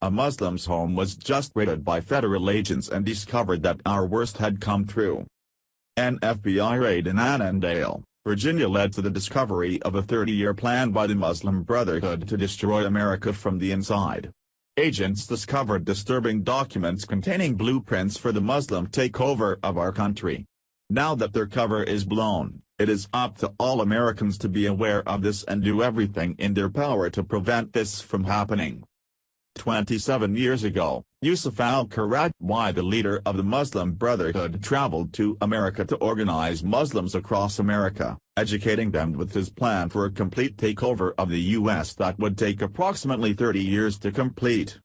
a Muslim's home was just raided by federal agents and discovered that our worst had come true. An FBI raid in Annandale, Virginia led to the discovery of a 30-year plan by the Muslim Brotherhood to destroy America from the inside. Agents discovered disturbing documents containing blueprints for the Muslim takeover of our country. Now that their cover is blown, it is up to all Americans to be aware of this and do everything in their power to prevent this from happening. 27 years ago, Yusuf al-Qaradwai, the leader of the Muslim Brotherhood, traveled to America to organize Muslims across America, educating them with his plan for a complete takeover of the U.S. that would take approximately 30 years to complete.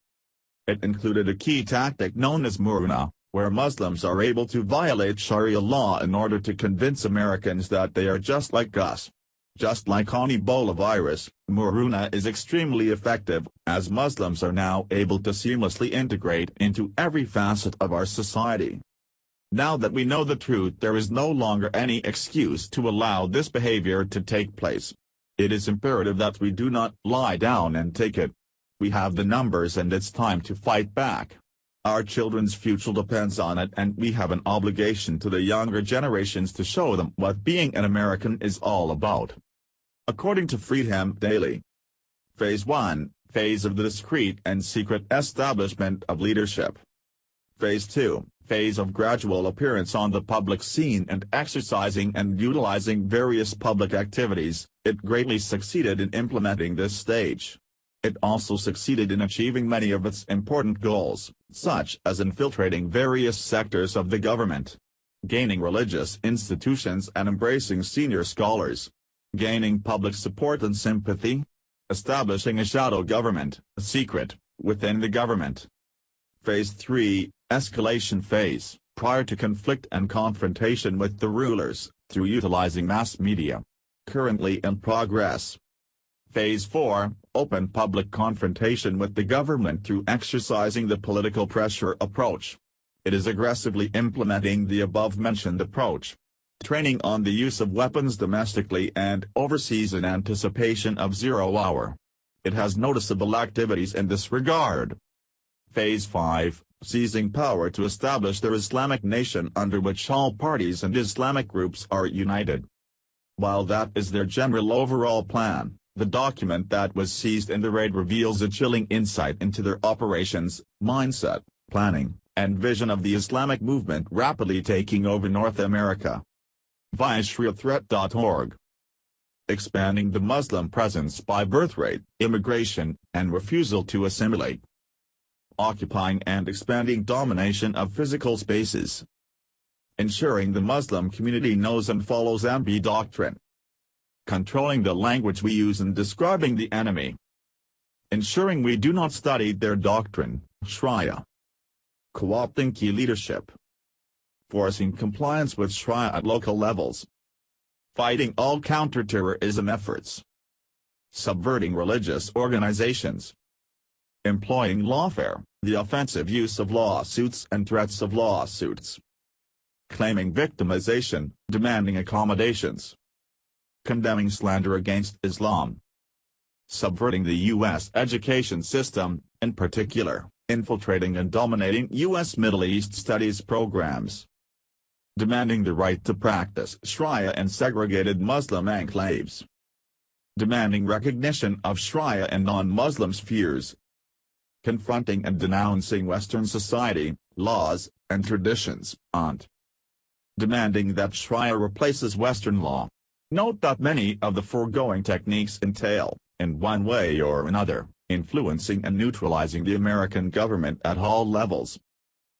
It included a key tactic known as Muruna, where Muslims are able to violate Sharia law in order to convince Americans that they are just like us. Just like on Ebola virus, Muruna is extremely effective, as Muslims are now able to seamlessly integrate into every facet of our society. Now that we know the truth, there is no longer any excuse to allow this behavior to take place. It is imperative that we do not lie down and take it. We have the numbers and it's time to fight back. Our children's future depends on it, and we have an obligation to the younger generations to show them what being an American is all about. According to Freedom Daily. Phase 1, Phase of the discreet and secret establishment of leadership. Phase 2, Phase of gradual appearance on the public scene and exercising and utilizing various public activities. It greatly succeeded in implementing this stage. It also succeeded in achieving many of its important goals, such as infiltrating various sectors of the government, gaining religious institutions and embracing senior scholars, gaining public support and sympathy, establishing a shadow government, a secret, within the government. Phase 3, Escalation Phase, prior to conflict and confrontation with the rulers, through utilizing mass media. Currently in progress. Phase 4, Open public confrontation with the government through exercising the political pressure approach. It is aggressively implementing the above-mentioned approach. Training on the use of weapons domestically and overseas in anticipation of 0 hour. It has noticeable activities in this regard. Phase 5, Seizing power to establish their Islamic nation under which all parties and Islamic groups are united. While that is their general overall plan, the document that was seized in the raid reveals a chilling insight into their operations, mindset, planning, and vision of the Islamic movement rapidly taking over North America. Via ShariaThreat.org. Expanding the Muslim presence by birth rate, immigration, and refusal to assimilate. Occupying and expanding domination of physical spaces. Ensuring the Muslim community knows and follows MB doctrine. Controlling the language we use in describing the enemy. Ensuring we do not study their doctrine, Sharia. Co-opting key leadership. Forcing compliance with Sharia at local levels. Fighting all counterterrorism efforts. Subverting religious organizations. Employing lawfare, the offensive use of lawsuits and threats of lawsuits. Claiming victimization, demanding accommodations. Condemning slander against Islam. Subverting the U.S. education system, in particular, infiltrating and dominating U.S. Middle East studies programs. Demanding the right to practice Sharia in segregated Muslim enclaves. Demanding recognition of Sharia in non-Muslim spheres. Confronting and denouncing Western society, laws, and traditions, and demanding that Sharia replaces Western law. Note that many of the foregoing techniques entail, in one way or another, influencing and neutralizing the American government at all levels.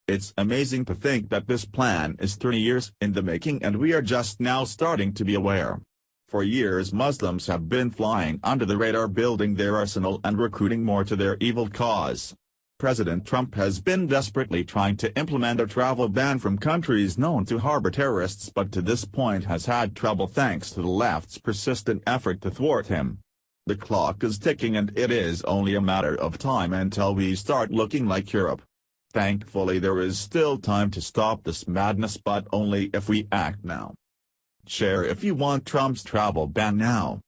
It's amazing to think that this plan is 30 years in the making and we are just now starting to be aware. For years Muslims have been flying under the radar, building their arsenal and recruiting more to their evil cause. President Trump has been desperately trying to implement a travel ban from countries known to harbor terrorists, but to this point has had trouble thanks to the left's persistent effort to thwart him. The clock is ticking and it is only a matter of time until we start looking like Europe. Thankfully there is still time to stop this madness, but only if we act now. Share if you want Trump's travel ban now.